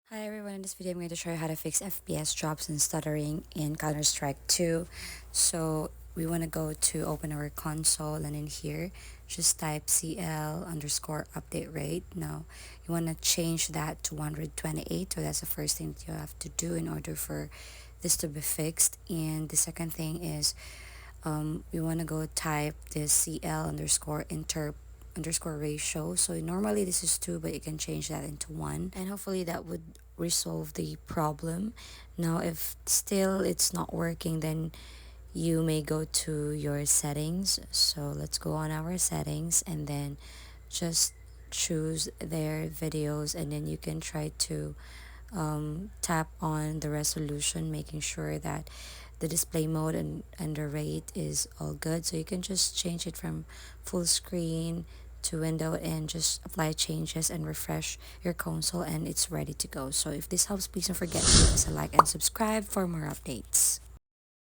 Hi everyone, in this video I'm going to show you how to fix FPS drops and stuttering in Counter-Strike 2. So we want to go to open our console, and in here just type CL underscore update rate. Now you want to change that to 128, so that's the first thing that you have to do in order for this to be fixed. And the second thing is we want to go type this CL underscore inter underscore ratio. So normally this is 2, but you can change that into 1, and hopefully that would resolve the problem. Now if still it's not working, then you may go to your settings. So let's go on our settings and then just choose their videos, and then you can try to tap on the resolution, making sure that the display mode and the rate is all good. So you can just change it from full screen to window and just apply changes and refresh your console, and it's ready to go. So if this helps, please don't forget to give us a like and subscribe for more updates.